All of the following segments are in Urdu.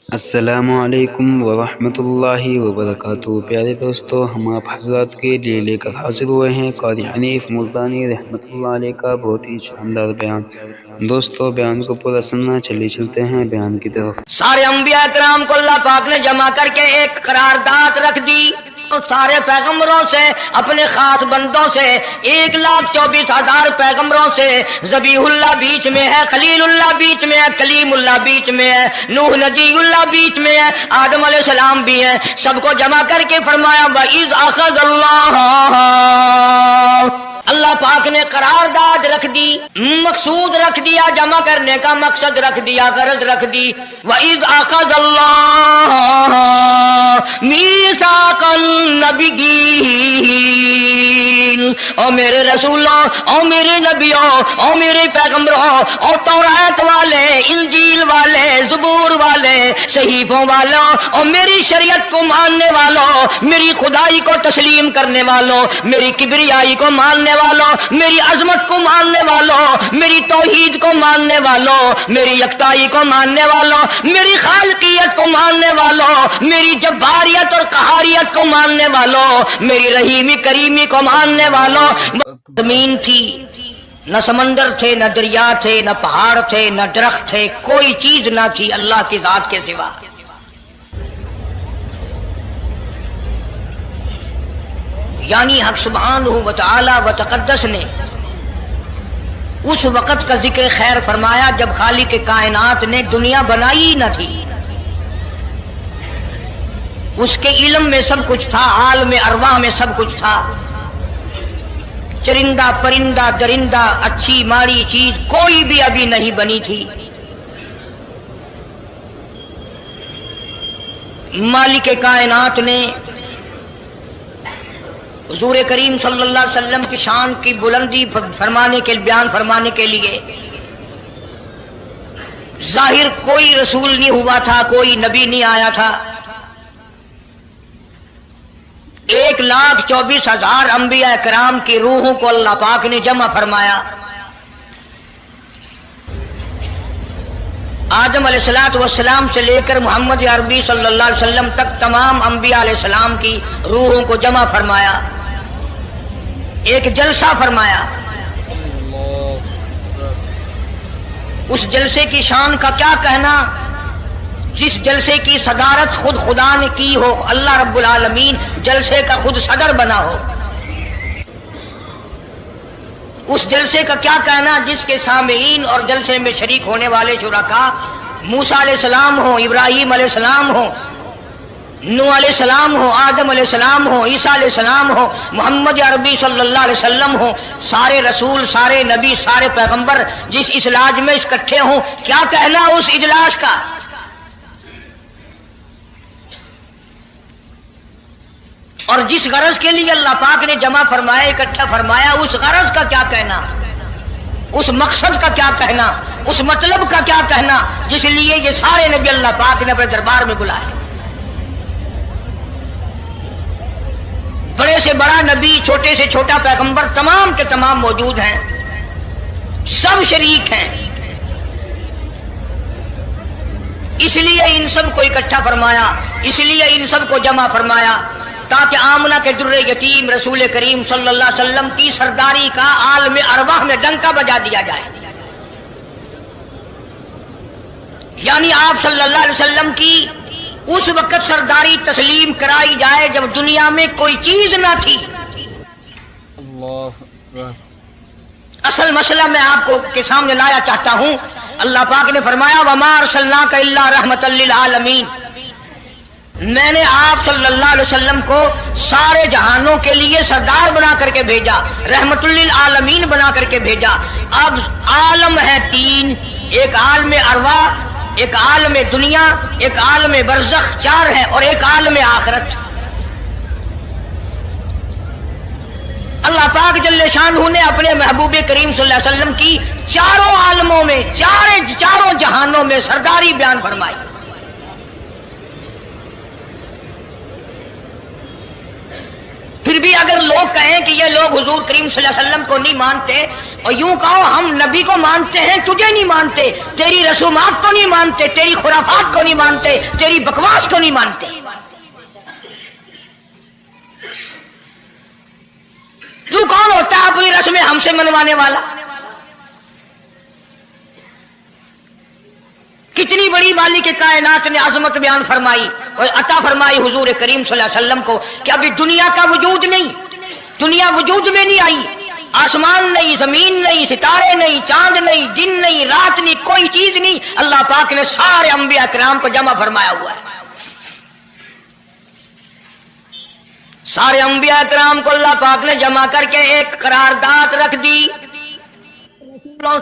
السلام علیکم ورحمۃ اللہ وبرکاتہ۔ پیارے دوستو، ہم آپ حضرات کے لیے لے کر حاضر ہوئے ہیں قاری حنیف ملتانی رحمۃ اللہ علیہ کا بہت ہی شاندار بیان۔ دوستو، بیان کو پورا سننا، چلیے چلتے ہیں بیان کی طرف۔ سارے انبیاء کرام کو اللہ پاک نے جمع کر کے ایک قرارداد رکھ دی، سارے پیغمبروں سے، اپنے خاص بندوں سے، 1,24,000 پیغمبروں سے۔ ذبیح اللہ بیچ میں ہے، خلیل اللہ بیچ میں ہے، کلیم اللہ بیچ میں ہے، نوح نبی اللہ بیچ میں ہے، آدم علیہ السلام بھی ہے۔ سب کو جمع کر کے فرمایا وَإِذْ أَخَذَ اللَّهُ، اللہ پاک نے قرارداد رکھ دی، مقصود رکھ دیا، جمع کرنے کا مقصد رکھ دیا، غرض رکھ دی۔ وَإِذْ أَخَذَ اللَّهُ مِيثَاقَ النَّبِيِّينَ، او میرے رسولوں، او میرے نبیوں، او میرے پیغمبروں، او تورات والے، انجیل والے، زبور والے، صحیفوں والوں، اور میری شریعت کو ماننے والوں، میری خدائی کو تسلیم کرنے والوں، میری کبریائی کو ماننے والوں، میری عظمت کو ماننے والوں، میری توحید کو ماننے والوں، میری یکتائی کو ماننے والوں، میری خالقیت کو ماننے والوں، میری جباریت اور قہاریت کو ماننے والوں، میری رحیمی کریمی کو ماننے والوں۔ زمین تھی، نہ سمندر تھے، نہ دریا تھے، نہ پہاڑ تھے، نہ درخت تھے، کوئی چیز نہ تھی اللہ کی ذات کے سوا۔ یعنی حق سبحانہ و تعالی و تقدس نے اس وقت کا ذکر خیر فرمایا جب خالق کائنات نے دنیا بنائی نہ تھی۔ اس کے علم میں سب کچھ تھا، عالم ارواح میں سب کچھ تھا، چرندہ پرندہ درندہ، اچھی ماڑی چیز کوئی بھی ابھی نہیں بنی تھی۔ مالک کائنات نے حضور کریم صلی اللہ علیہ وسلم کی شان کی بلندی بیان فرمانے کے لیے ظاہر کوئی رسول نہیں ہوا تھا، کوئی نبی نہیں آیا تھا۔ 1,24,000 انبیاء کرام کی روحوں کو اللہ پاک نے جمع فرمایا۔ آدم علیہ السلام سے لے کر محمد عربی صلی اللہ علیہ وسلم تک تمام انبیاء علیہ السلام کی روحوں کو جمع فرمایا، ایک جلسہ فرمایا۔ اس جلسے کی شان کا کیا کہنا، جس جلسے کی صدارت خود خدا نے کی ہو، اللہ رب العالمین جلسے کا خود صدر بنا ہو۔ اس جلسے کا کیا کہنا جس کے سامعین اور جلسے میں شریک ہونے والے شرکاء موسیٰ علیہ السلام ہو، ابراہیم علیہ السلام ہو، نوح علیہ السلام ہو، آدم علیہ السلام ہو، عیسیٰ علیہ السلام ہو، محمد عربی صلی اللہ علیہ وسلم ہو، سارے رسول، سارے نبی، سارے پیغمبر جس اجلاس میں اکٹھے ہوں، کیا کہنا اس اجلاس کا؟ اور جس غرض کے لیے اللہ پاک نے جمع فرمایا، اکٹھا فرمایا، اس غرض کا کیا کہنا، اس مقصد کا کیا کہنا، اس مطلب کا کیا کہنا جس لیے یہ سارے نبی اللہ پاک نے اپنے دربار میں بلائے۔ بڑے سے بڑا نبی، چھوٹے سے چھوٹا پیغمبر، تمام کے تمام موجود ہیں، سب شریک ہیں۔ اس لیے ان سب کو اکٹھا فرمایا، اس لیے ان سب کو جمع فرمایا تاکہ آمنہ کے در یتیم رسول کریم صلی اللہ علیہ وسلم کی سرداری کا عالم ارواح میں ڈنکا بجا دیا جائے۔ یعنی آپ صلی اللہ علیہ وسلم کی اس وقت سرداری تسلیم کرائی جائے جب دنیا میں کوئی چیز نہ تھی۔ اصل مسئلہ میں آپ کو کے سامنے لایا چاہتا ہوں۔ اللہ پاک نے فرمایا وَمَا أَرْسَلْنَاكَ إِلَّا رَحْمَةً لِّلْعَالَمِينَ، میں نے آپ صلی اللہ علیہ وسلم کو سارے جہانوں کے لیے سردار بنا کر کے بھیجا، رحمت للعالمین بنا کر کے بھیجا۔ اب عالم ہے تین، ایک عالم ارواح، ایک عالم دنیا، ایک عالم برزخ، 4 ہے، اور ایک عالم آخرت۔ اللہ پاک جل شانہ نے اپنے محبوب کریم صلی اللہ علیہ وسلم کی چاروں عالموں میں، چاروں جہانوں میں سرداری بیان فرمائی۔ پھر بھی اگر لوگ کہیں کہ یہ لوگ حضور کریم صلی اللہ علیہ وسلم کو نہیں مانتے، اور یوں کہو ہم نبی کو مانتے ہیں، تجھے نہیں مانتے، تیری رسومات کو نہیں مانتے، تیری خرافات کو نہیں مانتے، تیری بکواس کو نہیں مانتے۔ تو کون ہوتا ہے اپنی رسمیں ہم سے منوانے والا؟ کتنی بڑی مالک کائنات نے عظمت بیان فرمائی اور عطا فرمائی حضور کریم صلی اللہ علیہ وسلم کو کہ ابھی دنیا کا وجود نہیں، دنیا وجود میں نہیں آئی، آسمان نہیں، زمین نہیں، ستارے نہیں، چاند نہیں، دن نہیں، رات نہیں، کوئی چیز نہیں، اللہ پاک نے سارے انبیاء کرام کو جمع فرمایا ہوا ہے۔ سارے انبیاء کرام کو اللہ پاک نے جمع کر کے ایک قرارداد رکھ دی،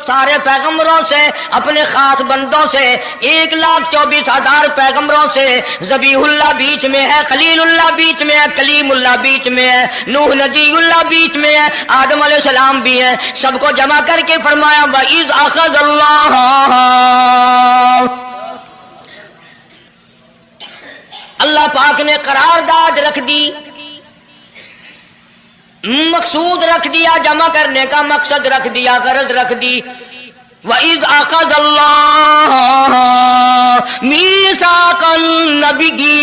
سارے پیغمبروں سے، اپنے خاص بندوں سے، 1,24,000 پیغمبروں سے، ذبیح اللہ بیچ میں ہے، خلیل اللہ بیچ میں ہے، کلیم اللہ بیچ میں ہے، نوح نبی اللہ بیچ میں ہے، آدم علیہ السلام بھی ہے، سب کو جمع کر کے فرمایا وَإِذْ أَخَذَ اللَّهُ، اللہ پاک نے قرارداد رکھ دی، مقصود رکھ دیا، جمع کرنے کا مقصد رکھ دیا، غرض رکھ دی۔ وَإِذْ أَخَذَ اللَّهُ مِيثَاقَ النَّبِيِّينَ،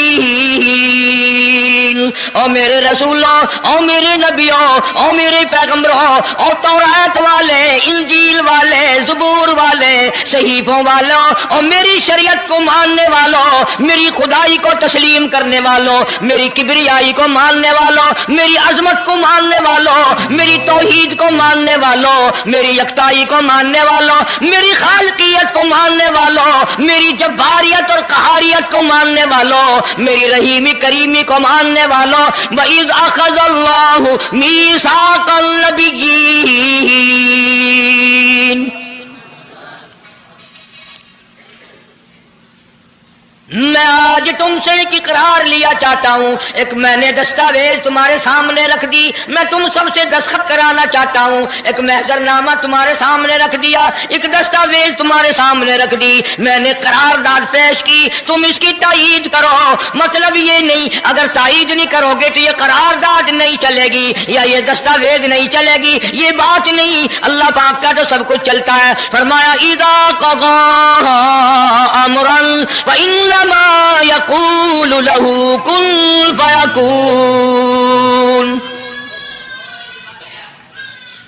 او میرے رسولوں، او میرے نبیوں، او میرے پیغمبروں، او تورات والے، انجیل والے، زبور والے، صحیفوں والوں، او میری شریعت کو ماننے والوں، میری خدائی کو تسلیم کرنے والوں، میری کبریائی کو ماننے والوں، میری عظمت کو ماننے والوں، میری توحید کو ماننے والوں، میری یکتائی کو ماننے والوں، میری خالقیت کو ماننے والوں، میری جباریت اور قہاریت کو ماننے والوں، میری رحیمی کریمی کو ماننے والوں، وَإِذْ أَخَذَ اللَّهُ مِيثَاقَ النَّبِيِّينَ، میں آج تم سے ایک اقرار لیا چاہتا ہوں، ایک میں نے دستاویز تمہارے سامنے رکھ دی، میں تم سب سے دستخط کرانا چاہتا ہوں، ایک محضر نامہ تمہارے سامنے رکھ دیا، ایک دستاویز تمہارے سامنے رکھ دی، میں نے قرارداد پیش کی، تم اس کی تائید کرو۔ مطلب یہ نہیں اگر تائید نہیں کرو گے تو یہ قرارداد نہیں چلے گی یا یہ دستاویز نہیں چلے گی، یہ بات نہیں، اللہ پاک کا تو سب کچھ چلتا ہے۔ فرمایا اذا قضى امرا فانما يقول له كن فيكون،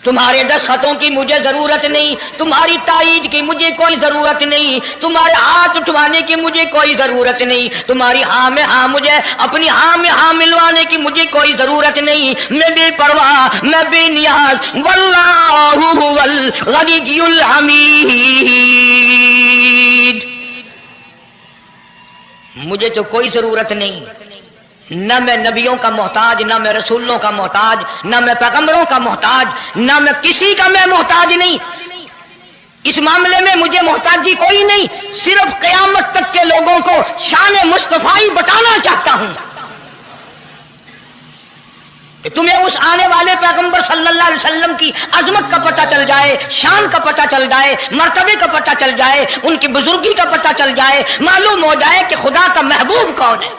تمہارے دستخطوں کی مجھے ضرورت نہیں، تمہاری تائید کی مجھے کوئی ضرورت نہیں، تمہارے ہاتھ اٹھوانے کی مجھے کوئی ضرورت نہیں، تمہاری ہاں میں ہاں مجھے اپنی ہاں میں ہاں ملوانے کی مجھے کوئی ضرورت نہیں، میں بے پرواہ، میں بے نیاز، واللہ هو الغنی الحمید، مجھے تو کوئی ضرورت نہیں، نہ میں نبیوں کا محتاج، نہ میں رسولوں کا محتاج، نہ میں پیغمبروں کا محتاج، نہ میں کسی کا میں محتاج نہیں، اس معاملے میں مجھے محتاجی کوئی نہیں، صرف قیامت تک کے لوگوں کو شان مصطفی بتانا چاہتا ہوں کہ تمہیں اس آنے والے پیغمبر صلی اللہ علیہ وسلم کی عظمت کا پتہ چل جائے، شان کا پتہ چل جائے، مرتبے کا پتہ چل جائے، ان کی بزرگی کا پتہ چل جائے، معلوم ہو جائے کہ خدا کا محبوب کون ہے۔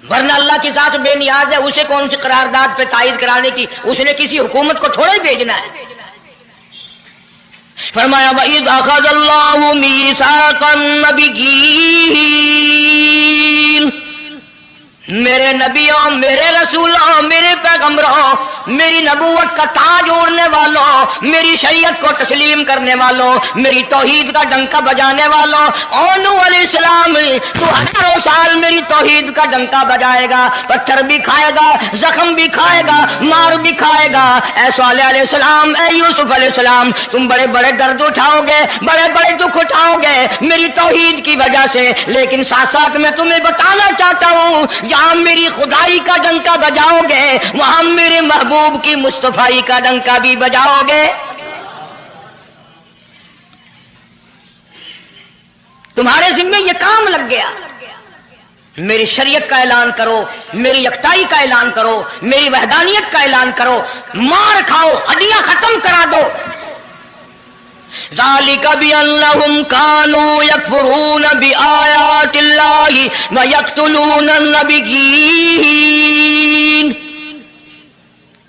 ورنہ اللہ کی ذات بے نیاز ہے، اسے کون سی قرارداد پہ تائید کرانے کی، اس نے کسی حکومت کو تھوڑا ہی بھیجنا ہے۔ فرمایا وَإِذْ أَخَذَ اللَّهُ مِيثَاقَ النَّبِيِّينَ، میرے نبیوں، میرے رسولوں، میرے پیغمبروں، میری نبوت کا تاج اوڑھنے والوں، میری شریعت کو تسلیم کرنے والوں، میری توحید کا ڈنکا بجانے والوں، نوح علیہ السلام تو ہزاروں سال میری توحید کا ڈنکا بجائے گا، پتھر بھی کھائے گا، زخم بھی کھائے گا، مار بھی کھائے گا، اے صالح علیہ السلام، اے یوسف علیہ السلام، تم بڑے بڑے درد اٹھاؤ گے، بڑے بڑے دکھ اٹھاؤ گے میری توحید کی وجہ سے، لیکن ساتھ ساتھ میں تمہیں بتانا چاہتا ہوں جہاں میری خدائی کا ڈنکا بجاؤ گے وہاں میرے محبوب کی مصطفی کا ڈنکا بھی بجاؤ گے۔ تمہارے ذمے یہ کام لگ گیا، میری شریعت کا اعلان کرو، میری یکتائی کا اعلان کرو، میری وحدانیت کا اعلان کرو، مار کھاؤ، ہڈیاں ختم کرا دو، ذالک بأنہم کانوا یکفرون بآیات اللہ ویقتلون النبیین.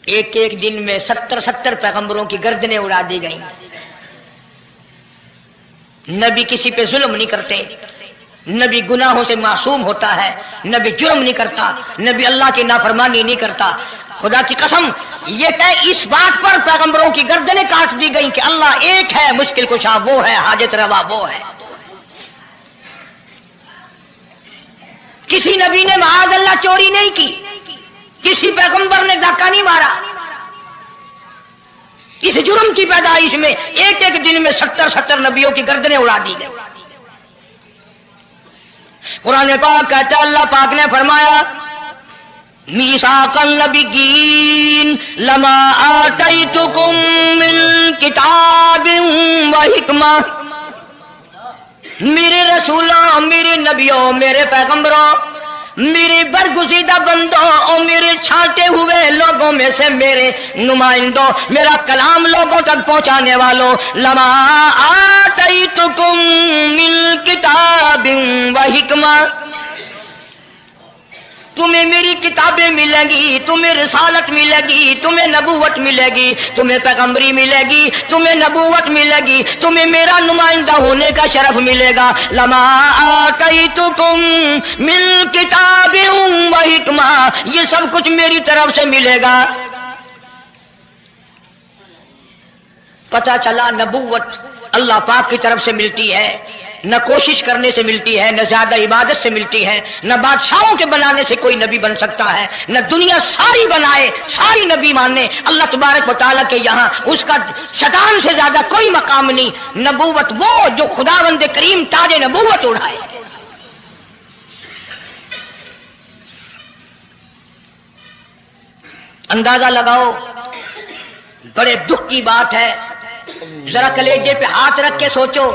ایک ایک دن میں 70 پیغمبروں کی گردنیں اڑا دی گئیں. نبی کسی پہ ظلم نہیں کرتے، نبی گناہوں سے معصوم ہوتا ہے، نبی جرم نہیں کرتا، نبی اللہ کی نافرمانی نہیں کرتا. خدا کی قسم یہ کہ اس بات پر پیغمبروں کی گردنیں کاٹ دی گئیں کہ اللہ ایک ہے، مشکل کشا وہ ہے، حاجت روا وہ ہے. کسی نبی نے معاذ اللہ چوری نہیں کی، کسی پیغمبر نے ڈاکہ نہیں مارا. اس جرم کی پیدائش میں ایک ایک دن میں 70 نبیوں کی گردنیں اڑا دی گئی. قرآن پاک کہتا ہے اللہ پاک نے فرمایا میثاق النبیین لما آتیتکم من کتاب و حکمہ. میرے رسولوں، میرے نبیوں، میرے پیغمبروں، میرے برگزیدہ بندوں اور میرے چھانٹے ہوئے لوگوں میں سے میرے نمائندوں، میرا کلام لوگوں تک پہنچانے والوں، لما آتیتکم من کتاب و حکمہ، تمہیں میری کتابیں ملیں گی، تمہیں رسالت ملے گی، تمہیں نبوت ملے گی، تمہیں پیغمبری ملے گی، تمہیں نبوت ملے گی، تمہیں میرا نمائندہ ہونے کا شرف ملے گا. لما آتیتکم من کتاب و حکمہ، یہ سب کچھ میری طرف سے ملے گا. پتہ چلا نبوت اللہ پاک کی طرف سے ملتی ہے، نہ کوشش کرنے سے ملتی ہے، نہ زیادہ عبادت سے ملتی ہے، نہ بادشاہوں کے بنانے سے کوئی نبی بن سکتا ہے، نہ دنیا ساری بنائے ساری نبی مانے اللہ تبارک و تعالیٰ کے یہاں اس کا شیطان سے زیادہ کوئی مقام نہیں. نبوت وہ جو خداوند کریم تاج نبوت اڑھائے. اندازہ لگاؤ، بڑے دکھ کی بات ہے. ذرا کلیجے پہ ہاتھ رکھ کے سوچو،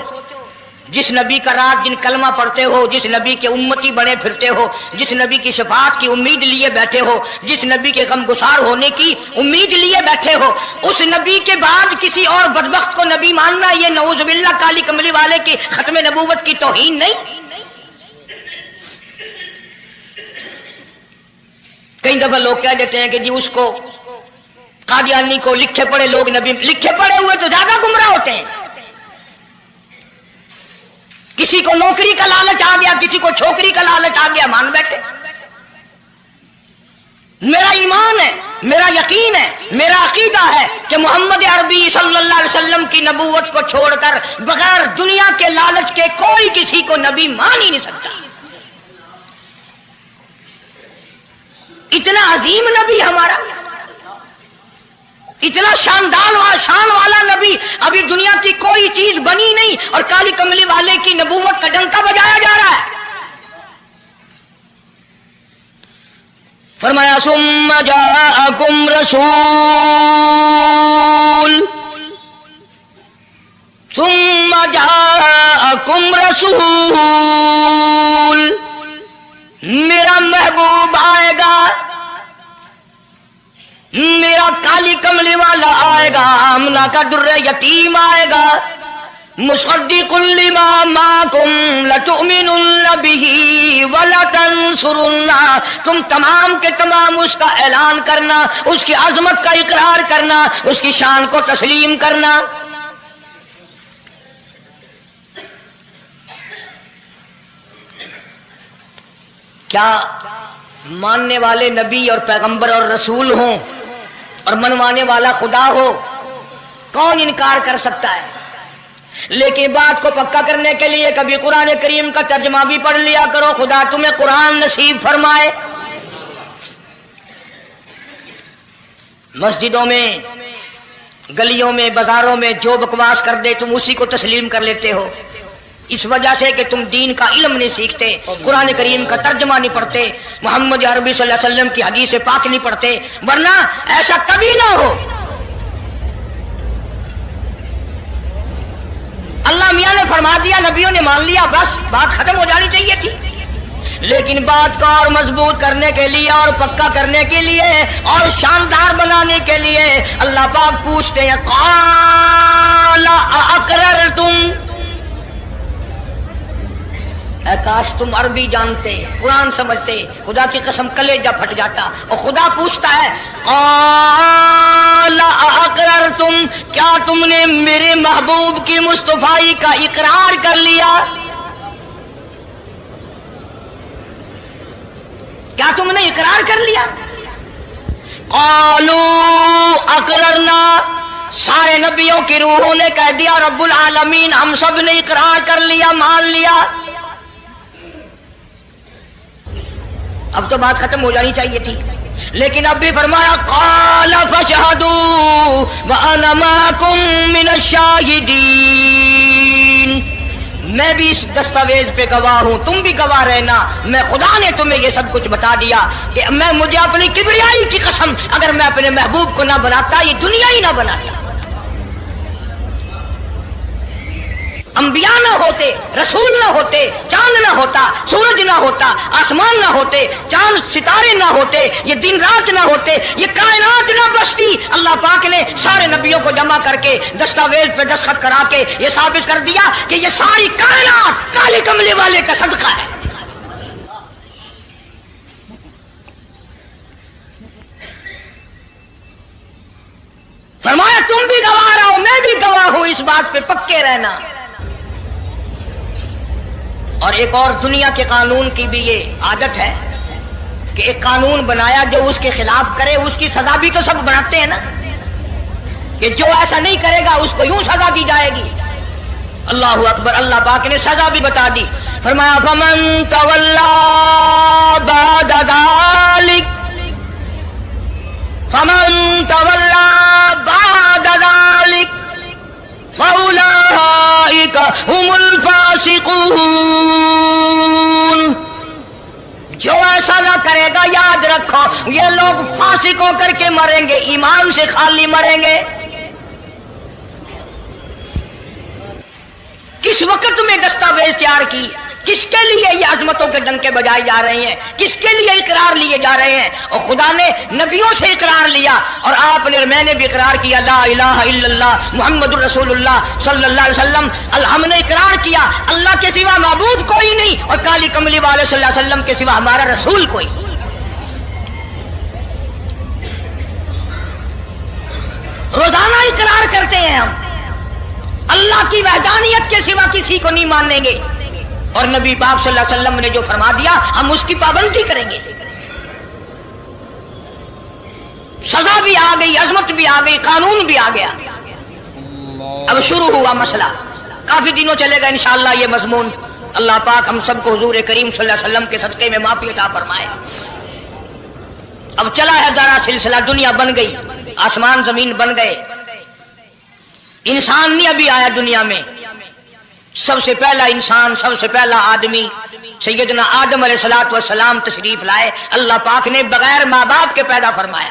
جس نبی کا رات دن کلمہ پڑھتے ہو، جس نبی کے امتی بنے پھرتے ہو، جس نبی کی شفاعت کی امید لیے بیٹھے ہو، جس نبی کے غم گسار ہونے کی امید لیے بیٹھے ہو، اس نبی کے بعد کسی اور بدبخت کو نبی ماننا یہ نعوذ باللہ کالی کملی والے کی ختم نبوت کی توہین نہیں؟ کئی دفعہ لوگ کہہ دیتے ہیں کہ جی اس کو قادیانی کو لکھے پڑھے لوگ نبی، لکھے پڑھے ہوئے تو زیادہ گمراہ ہوتے ہیں. کسی کو نوکری کا لالچ آ گیا، کسی کو چھوکری کا لالچ آ گیا، مان بیٹھے. میرا ایمان ہے، میرا یقین ہے، میرا عقیدہ ہے کہ محمد عربی صلی اللہ علیہ وسلم کی نبوت کو چھوڑ کر بغیر دنیا کے لالچ کے کوئی کسی کو نبی مان ہی نہیں سکتا. اتنا عظیم نبی ہمارا، اتنا شاندار شان والا نبی، ابھی دنیا کی کوئی چیز بنی نہیں اور کالی کملی والے کی نبوت کا ڈنکا بجایا جا رہا ہے. فرمایا ثم جاءکم رسول، ثم جاءکم رسول، میرا محبوب آئے گا، میرا کالی کملی والا آئے گا، آمنہ کا در یتیم آئے گا. مصدق لما معکم لتؤمنن بہ ولتنصرنہ، تم تمام کے تمام اس کا اعلان کرنا، اس کی عظمت کا اقرار کرنا، اس کی شان کو تسلیم کرنا. کیا ماننے والے نبی اور پیغمبر اور رسول ہوں اور منوانے والا خدا ہو؟ کون انکار کر سکتا ہے؟ لیکن بات کو پکا کرنے کے لیے کبھی قرآن کریم کا ترجمہ بھی پڑھ لیا کرو. خدا تمہیں قرآن نصیب فرمائے. مسجدوں میں، گلیوں میں، بازاروں میں جو بکواس کر دے تم اسی کو تسلیم کر لیتے ہو، اس وجہ سے کہ تم دین کا علم نہیں سیکھتے، قرآن کریم کا ترجمہ نہیں پڑھتے، محمد عربی صلی اللہ علیہ وسلم کی حدیث پاک نہیں پڑھتے. ورنہ ایسا کبھی نہ ہو. اللہ میاں نے فرما دیا، نبیوں نے مان لیا، بس بات ختم ہو جانی چاہیے تھی. لیکن بات کو اور مضبوط کرنے کے لیے اور پکا کرنے کے لیے اور شاندار بنانے کے لیے اللہ پاک پوچھتے ہیں قال اقررتم، اے کاش تم عربی جانتے، قرآن سمجھتے، خدا کی قسم کلیجہ پھٹ جاتا۔ اور خدا پوچھتا ہے قال اقررتم، کیا تم نے میرے محبوب کی مصطفائی کا اقرار کر لیا؟ کیا تم نے اقرار کر لیا؟ قالوا اقررنا، سارے نبیوں کی روحوں نے کہہ دیا رب العالمین ہم سب نے اقرار کر لیا، مان لیا۔ اب تو بات ختم ہو جانی چاہیے تھی، لیکن اب بھی فرمایا قال فاشهدوا وانا معكم من الشاهدين، میں بھی اس دستاویز پہ گواہ ہوں، تم بھی گواہ رہنا، میں خدا نے تمہیں یہ سب کچھ بتا دیا کہ مجھے اپنی کبریائی کی قسم اگر میں اپنے محبوب کو نہ بناتا یہ دنیا ہی نہ بناتا، انبیاء نہ ہوتے، رسول نہ ہوتے، چاند نہ ہوتا، سورج نہ ہوتا، آسمان نہ ہوتے، چاند ستارے نہ ہوتے، یہ دن رات نہ ہوتے، یہ کائنات نہ بستی۔ اللہ پاک نے سارے نبیوں کو جمع کر کے دستاویز پہ دستخط کرا کے یہ ثابت کر دیا کہ یہ ساری کائنات کالے کملے والے کا صدقہ ہے۔ فرمایا تم بھی گواہ رہو، میں بھی گواہ ہوں، اس بات پہ پکے رہنا۔ اور ایک اور دنیا کے قانون کی بھی یہ عادت ہے کہ ایک قانون بنایا جو اس کے خلاف کرے اس کی سزا بھی تو سب بناتے ہیں نا، کہ جو ایسا نہیں کرے گا اس کو یوں سزا دی جائے گی۔ اللہ اکبر، اللہ پاک نے سزا بھی بتا دی، فرمایا فمن تولا بعد ذلک، فمن تولا بعد ذلک فاولئک هم الفاسقون، جو ایسا نہ کرے گا یاد رکھو یہ لوگ فاسق ہو کر کے مریں گے، ایمان سے خالی مریں گے۔ کس وقت میں دستاویز تیار کی، کس کے لیے یہ عظمتوں کے ڈنکے بجائے جا رہے ہیں، کس کے لیے اقرار لیے جا رہے ہیں؟ اور خدا نے نبیوں سے اقرار لیا اور آپ نے، میں نے بھی اقرار کیا لا الہ الا اللہ محمد الرسول اللہ صلی اللہ علیہ وسلم، ہم نے اقرار کیا اللہ کے سوا معبود کوئی نہیں اور کالی کملی والے صلی اللہ علیہ وسلم کے سوا ہمارا رسول کوئی۔ روزانہ اقرار کرتے ہیں ہم اللہ کی وحدانیت کے سوا کسی کو نہیں مانیں گے، اور نبی پاک صلی اللہ علیہ وسلم نے جو فرما دیا ہم اس کی پابندی کریں گے۔ سزا بھی آ گئی، عظمت بھی آ گئی، قانون بھی آ گیا۔ اب شروع ہوا مسئلہ، کافی دنوں چلے گا انشاءاللہ یہ مضمون۔ اللہ پاک ہم سب کو حضور کریم صلی اللہ علیہ وسلم کے صدقے میں معافی عطا فرمائے۔ اب چلا ہے دارا سلسلہ، دنیا بن گئی، آسمان زمین بن گئے، انسان نہیں ابھی آیا دنیا میں۔ سب سے پہلا انسان، سب سے پہلا آدمی سیدنا آدم علیہ الصلوۃ والسلام تشریف لائے، اللہ پاک نے بغیر ماں باپ کے پیدا فرمایا۔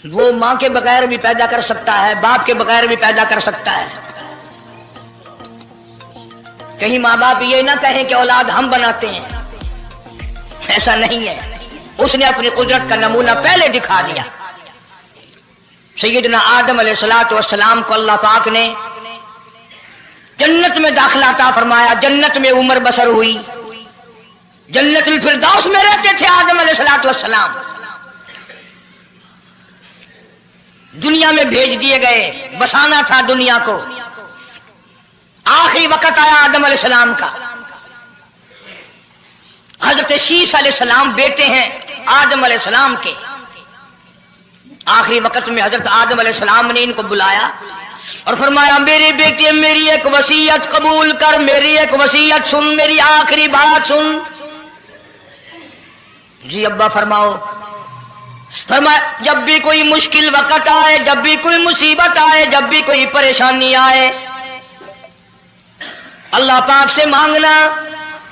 وہ ماں کے بغیر بھی پیدا کر سکتا ہے، باپ کے بغیر بھی پیدا کر سکتا ہے۔ کہیں ماں باپ یہ نہ کہیں کہ اولاد ہم بناتے ہیں، ایسا نہیں ہے، اس نے اپنی قدرت کا نمونہ پہلے دکھا دیا۔ سیدنا آدم علیہ الصلوۃ والسلام کو اللہ پاک نے جنت میں داخلہ عطا فرمایا، جنت میں عمر بسر ہوئی، جنت الفردوس میں رہتے تھے آدم علیہ الصلوۃ والسلام۔ دنیا میں بھیج دیے گئے، بسانا تھا دنیا کو۔ آخری وقت آیا آدم علیہ السلام کا۔ حضرت شیش علیہ السلام بیٹے ہیں آدم علیہ السلام کے۔ آخری وقت میں حضرت آدم علیہ السلام نے ان کو بلایا اور فرمایا میرے بیٹے میری ایک وصیت قبول کر، میری ایک وصیت سن، میری آخری بات سن۔ جی ابا فرماؤ۔ فرمایا جب بھی کوئی مشکل وقت آئے، جب بھی کوئی مصیبت آئے، جب بھی کوئی پریشانی آئے، اللہ پاک سے مانگنا،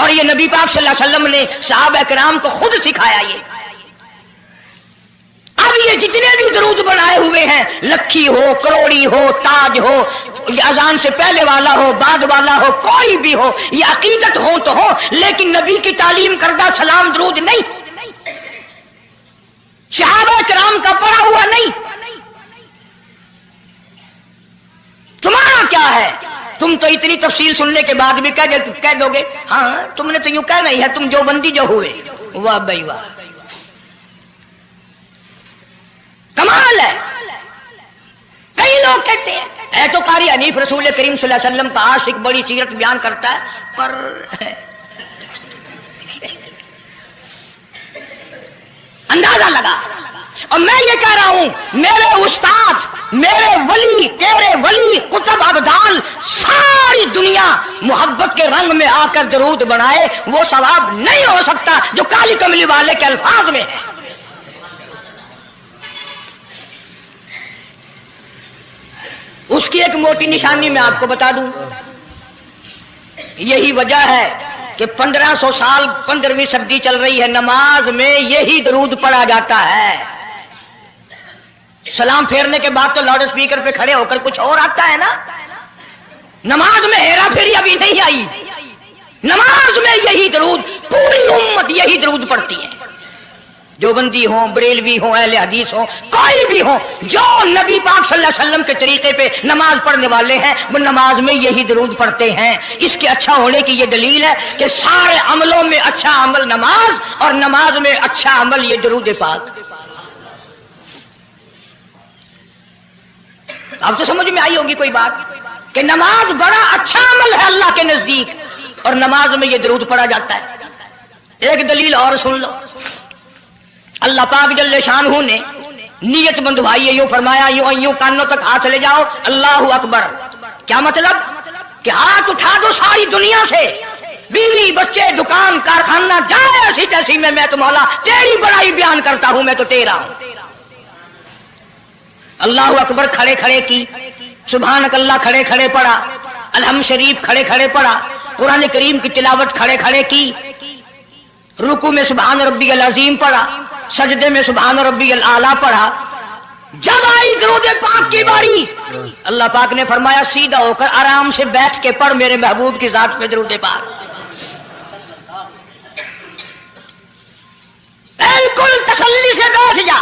اور یہ نبی پاک صلی اللہ علیہ وسلم نے صحابہ کرام کو خود سکھایا یہ. اب یہ جتنے بھی درود بنائے ہوئے ہیں، لکھی ہو، کروڑی ہو، تاج ہو، یہ اذان سے پہلے والا ہو، بعد والا ہو، کوئی بھی ہو، یہ عقیدت ہو تو ہو، لیکن نبی کی تعلیم کردہ سلام درود نہیں، صحابہ کرام کا پڑھا ہوا نہیں. تمہارا کیا ہے؟ تم تو اتنی تفصیل سننے کے بعد بھی کہہ دو گے ہاں تم نے تو یوں کہنا ہی ہے، تم جو بندی جو ہوئے. واہ بھائی واہ، کمال ہے. کئی لوگ کہتے ہیں اے تو قاری حنیف رسول کریم صلی اللہ علیہ وسلم کا عاشق، بڑی سیرت بیان کرتا ہے، پر اندازہ لگا. اور میں یہ کہہ رہا ہوں میرے استاد، میرے ولی، تیرے ولی، قطب ابدال، ساری دنیا محبت کے رنگ میں آ کر درود بنائے، وہ ثواب نہیں ہو سکتا جو کالی کملی والے کے الفاظ میں ہے. اس کی ایک موٹی نشانی میں آپ کو بتا دوں. یہی وجہ ہے کہ 1500 سال 15ویں صدی چل رہی ہے، نماز میں یہی درود پڑھا جاتا ہے. سلام پھیرنے کے بعد تو لاؤڈ اسپیکر پہ کھڑے ہو کر کچھ اور آتا ہے نا. نماز میں ہیرا پھیری ابھی نہیں آئی. نماز میں یہی درود، پوری امت یہی درود پڑھتی ہے، جو بندی ہوں، بریلوی ہوں، اہل حدیث ہوں، کوئی بھی ہوں، جو نبی پاک صلی اللہ علیہ وسلم کے طریقے پہ نماز پڑھنے والے ہیں وہ نماز میں یہی درود پڑھتے ہیں. اس کے اچھا ہونے کی یہ دلیل ہے کہ سارے عملوں میں اچھا عمل نماز، اور نماز میں اچھا عمل یہ درود پاک. اب تو سمجھ میں آئی ہوگی کوئی بات کہ نماز بڑا اچھا عمل ہے اللہ کے نزدیک، اور نماز میں یہ درود پڑھا جاتا ہے. ایک دلیل اور سن لو. اللہ پاک جل شانہ نے نیت بندھوائی ہے، یوں فرمایا یوں کانوں تک ہاتھ لے جاؤ، اللہ اکبر. کیا مطلب؟ کہ ہاتھ اٹھا دو ساری دنیا سے، بیوی بچے دکان کارخانہ جائے ایسی تیسی میں تو مولا تیری بڑائی بیان کرتا ہوں، میں تو تیرا ہوں. اللہ اکبر کھڑے کھڑے کی، سبحانک اللہ کھڑے کھڑے پڑھا، الحمد شریف کھڑے کھڑے پڑھا، قرآن کریم کی تلاوت کھڑے کھڑے کی، رکوع میں سبحان ربی العظیم پڑھا، سجدے میں سبحان ربی الاعلیٰ پڑھا. جب آئی درود پاک کی باری، اللہ پاک نے فرمایا سیدھا ہو کر آرام سے بیٹھ کے پڑھ میرے محبوب کی ذات پہ درود پاک. بالکل تسلی سے بیٹھ جا،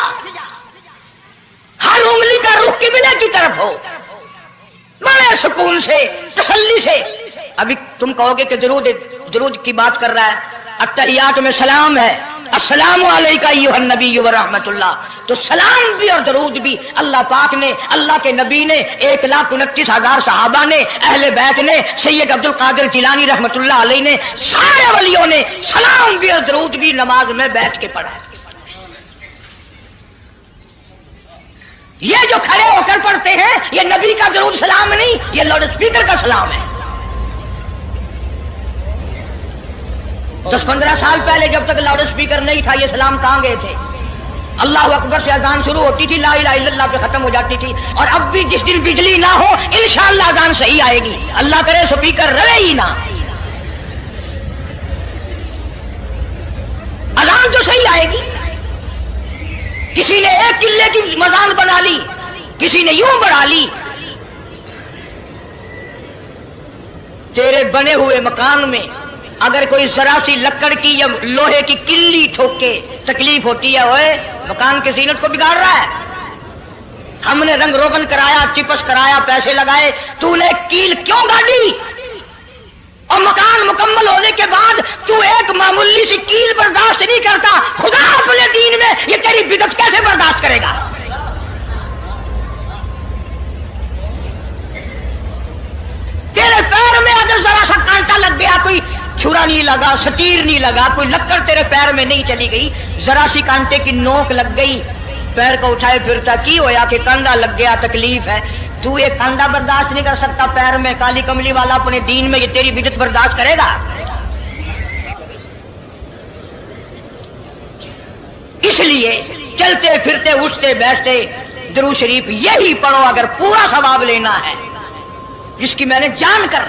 ہر انگلی کا رخ قبلے کی طرف ہو، بڑے سکون سے تسلی سے. ابھی تم کہو گے کہ درود کی بات کر رہا ہے، التحیات میں سلام ہے، السلام علیکہ ایھا النبی ورحمۃ اللہ. تو سلام بھی اور درود بھی اللہ پاک نے، اللہ کے نبی نے، 1,29,000 صحابہ نے، اہل بیت نے، سید عبد القادر جیلانی رحمۃ اللہ علیہ نے، سارے ولیوں نے سلام بھی اور درود بھی نماز میں بیٹھ کے پڑھا. یہ جو کھڑے ہو کر پڑھتے ہیں یہ نبی کا درود سلام نہیں، یہ لاؤڈ اسپیکر کا سلام ہے. 10-15 سال پہلے جب تک لاؤڈ اسپیکر نہیں تھا یہ سلام کہاں گئے تھے؟ اللہ اکبر سے اذان شروع ہوتی تھی، لا الہ الا اللہ پہ ختم ہو جاتی تھی. اور اب بھی جس دن بجلی نہ ہو انشاءاللہ اذان صحیح آئے گی، اللہ کرے اسپیکر رہے ہی نہ، اذان تو صحیح آئے گی. کسی نے ایک قلعے کی مزان بنا لی، کسی نے یوں بڑھا لی. تیرے بنے ہوئے مکان میں اگر کوئی ذرا سی لکڑ کی یا لوہے کی کلی ٹھوک کے تکلیف ہوتی ہے، اوئے مکان کی زینت کو بگاڑ رہا ہے. ہم نے رنگ روغن کرایا، چپس کرایا، پیسے لگائے، تو نے کیل کیوں گاڑی؟ اور مکان مکمل ہونے کے بعد تو ایک معمولی سی کیل برداشت نہیں کرتا، خدا اپنے دین میں یہ تیری بدعت کیسے برداشت کرے گا؟ تیرے پیر میں اگر ذرا سا کانٹا لگ گیا، کوئی چھرا نہیں لگا، سٹیر نہیں لگا، کوئی لکڑ تیرے پیر میں نہیں چلی گئی، ذرا سی کانٹے کی نوک لگ گئی، پیر کو اٹھائے پھرتا کی ہویا کہ کانڈا لگ گیا، تکلیف ہے. تو ایک کانڈا برداشت نہیں کر سکتا پیر میں، کالی کملی والا اپنے دین میں یہ تیری بدعت برداشت کرے گا؟ اس لیے چلتے پھرتے اٹھتے بیٹھتے درود شریف یہی پڑھو اگر پورا ثواب لینا ہے، جس کی میں نے جان کر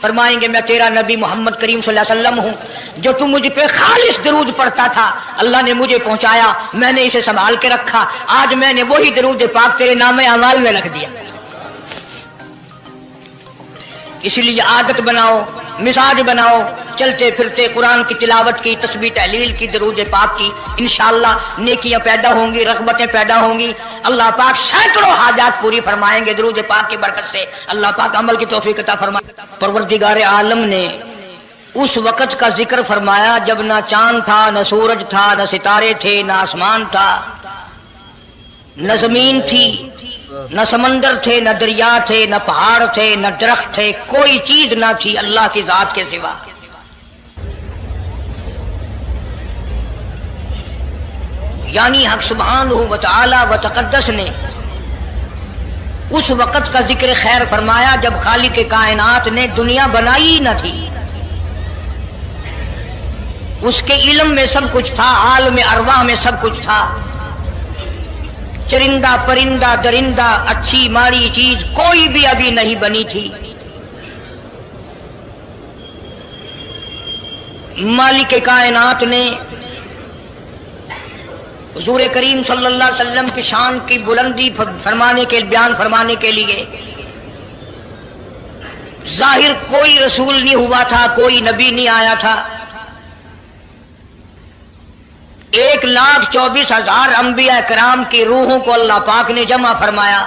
فرمائیں گے میں تیرا نبی محمد کریم صلی اللہ علیہ وسلم ہوں، جو تم مجھ پہ خالص درود پڑھتا تھا اللہ نے مجھے پہنچایا، میں نے اسے سنبھال کے رکھا، آج میں نے وہی درود پاک تیرے نام اعمال میں رکھ دیا۔ اس لیے عادت بناؤ، مزاج بناؤ، چلتے پھرتے قرآن کی تلاوت کی، تسبیح تحلیل کی، درود پاک کی، انشاءاللہ نیکیاں پیدا ہوں گی، رغبتیں پیدا ہوں گی، اللہ پاک سینکڑوں حاجات پوری فرمائیں گے درود پاک کی برکت سے، اللہ پاک عمل کی توفیق عطا فرمائے۔ پروردگار عالم نے اس وقت کا ذکر فرمایا جب نہ چاند تھا، نہ سورج تھا، نہ ستارے تھے، نہ آسمان تھا، نہ زمین تھی، نہ سمندر تھے، نہ دریا تھے، نہ پہاڑ تھے، نہ درخت تھے، کوئی چیز نہ تھی اللہ کی ذات کے سوا۔ یعنی حق سبحانہ و تعالی و تقدس نے اس وقت کا ذکر خیر فرمایا جب خالق کائنات نے دنیا بنائی نہ تھی، اس کے علم میں سب کچھ تھا، عالم ارواح میں سب کچھ تھا، چرندہ پرندہ درندہ اچھی ماڑی چیز کوئی بھی ابھی نہیں بنی تھی۔ مالک کائنات نے حضور کریم صلی اللہ علیہ وسلم کی شان کی بلندی فرمانے کے بیان فرمانے کے لیے ظاہر کوئی رسول نہیں ہوا تھا، کوئی نبی نہیں آیا تھا، 1,24,000 انبیاء کرام کی روحوں کو اللہ پاک نے جمع فرمایا۔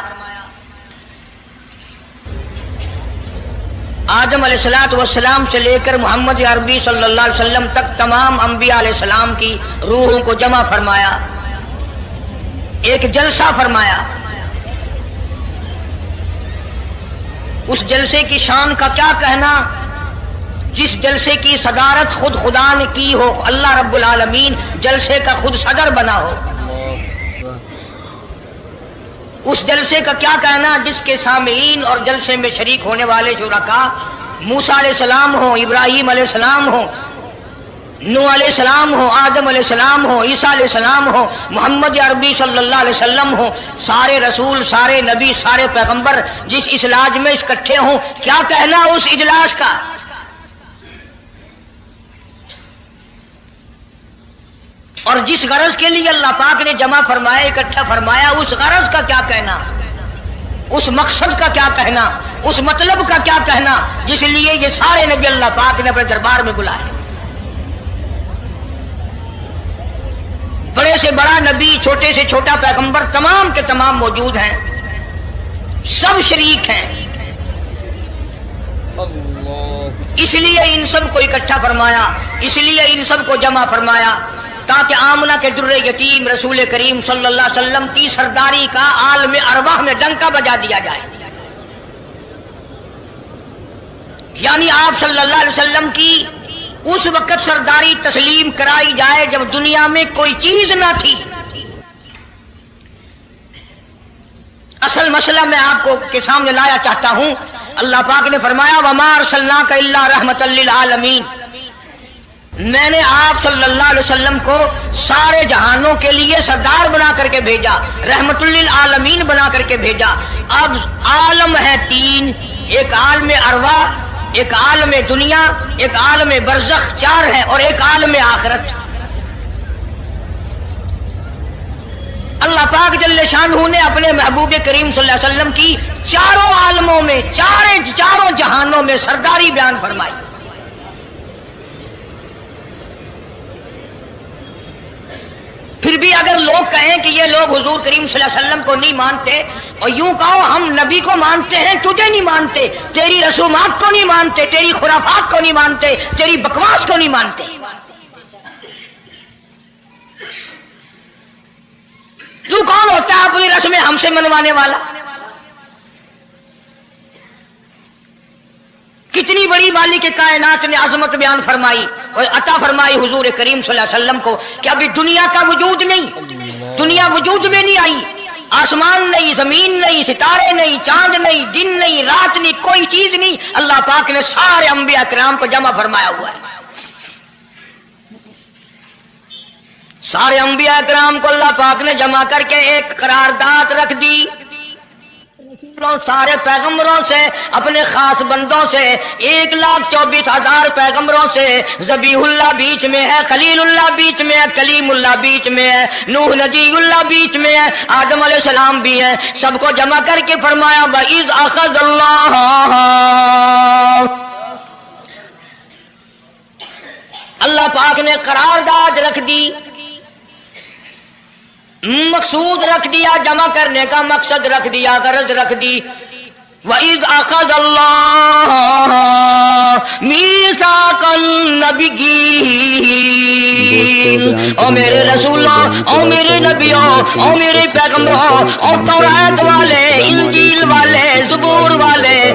آدم علیہ السلام سے لے کر محمد عربی صلی اللہ علیہ وسلم تک تمام انبیاء علیہ السلام کی روحوں کو جمع فرمایا، ایک جلسہ فرمایا۔ اس جلسے کی شان کا کیا کہنا، جس جلسے کی صدارت خود خدا نے کی ہو، اللہ رب العالمین جلسے کا خود صدر بنا ہو۔ اس جلسے کا کیا کہنا جس کے سامعین اور جلسے میں شریک ہونے والے شرکاء موسیٰ علیہ السلام ہو، ابراہیم علیہ السلام ہو، نوح علیہ السلام ہو، آدم علیہ السلام ہو، عیسیٰ علیہ السلام ہو، محمد عربی صلی اللہ علیہ وسلم ہو، سارے رسول، سارے نبی، سارے پیغمبر جس اجلاس میں اکٹھے ہوں، کیا کہنا اس اجلاس کا؟ اور جس غرض کے لیے اللہ پاک نے جمع فرمایا، اکٹھا فرمایا، اس غرض کا کیا کہنا، اس مقصد کا کیا کہنا، اس مطلب کا کیا کہنا جس لیے یہ سارے نبی اللہ پاک نے اپنے دربار میں بلائے۔ بڑے سے بڑا نبی، چھوٹے سے چھوٹا پیغمبر، تمام کے تمام موجود ہیں، سب شریک ہیں، اس لیے ان سب کو اکٹھا فرمایا، اس لیے ان سب کو جمع فرمایا تاکہ آمنہ کے در یتیم رسول کریم صلی اللہ علیہ وسلم کی سرداری کا عالم ارواح میں ڈنکا بجا دیا جائے۔ یعنی آپ صلی اللہ علیہ وسلم کی اس وقت سرداری تسلیم کرائی جائے جب دنیا میں کوئی چیز نہ تھی۔ اصل مسئلہ میں آپ کو کے سامنے لایا چاہتا ہوں، اللہ پاک نے فرمایا وَمَا أَرْسَلْنَاكَ إِلَّا رَحْمَةً لِّلْعَالَمِينَ، میں نے آپ صلی اللہ علیہ وسلم کو سارے جہانوں کے لیے سردار بنا کر کے بھیجا، رحمت للعالمین بنا کر کے بھیجا۔ اب عالم ہے تین، ایک عالم ارواح، ایک عالم دنیا، ایک عالم برزخ، 4 ہے، اور ایک عالم آخرت۔ اللہ پاک جل شانہ نے اپنے محبوب کریم صلی اللہ علیہ وسلم کی چاروں عالموں میں، چاروں جہانوں میں سرداری بیان فرمائی۔ پھر بھی اگر لوگ کہیں کہ یہ لوگ حضور کریم صلی اللہ علیہ وسلم کو نہیں مانتے، اور یوں کہو ہم نبی کو مانتے ہیں، تجھے نہیں مانتے، تیری رسومات کو نہیں مانتے، تیری خرافات کو نہیں مانتے، تیری بکواس کو نہیں مانتے، تو کون ہوتا ہے اپنی رسمیں ہم سے منوانے والا؟ کتنی بڑی مالک کائنات نے عظمت بیان فرمائی اور عطا فرمائی حضور کریم صلی اللہ علیہ وسلم کو کہ ابھی دنیا کا وجود نہیں، دنیا وجود میں نہیں آئی، آسمان نہیں، زمین نہیں، ستارے نہیں، چاند نہیں، دن نہیں، رات نہیں، کوئی چیز نہیں، اللہ پاک نے سارے انبیاء کرام کو جمع فرمایا ہوا ہے۔ سارے انبیاء کرام کو اللہ پاک نے جمع کر کے ایک قرارداد رکھ دی، سارے پیغمبروں سے اپنے خاص بندوں سے 1,24,000 پیغمبروں سے ذبیح اللہ بیچ میں ہے، خلیل اللہ بیچ میں ہے، کلیم اللہ بیچ میں ہے، نوح نبی اللہ بیچ میں ہے، آدم علیہ السلام بھی ہے، سب کو جمع کر کے فرمایا وَإِذْ أَخَذَ اللہ پاک نے قرارداد رکھ دی، مقصود رکھ دیا، جمع کرنے کا مقصد رکھ دیا، غرض رکھ دی وَإِذْ أَخَذَ اللَّهُ مِيثَاقَ النَّبِيِّينَ، او میرے رسولوں، او میرے نبیوں، او میرے پیغمبروں، او تورات والے، انجیل والے، زبور والے،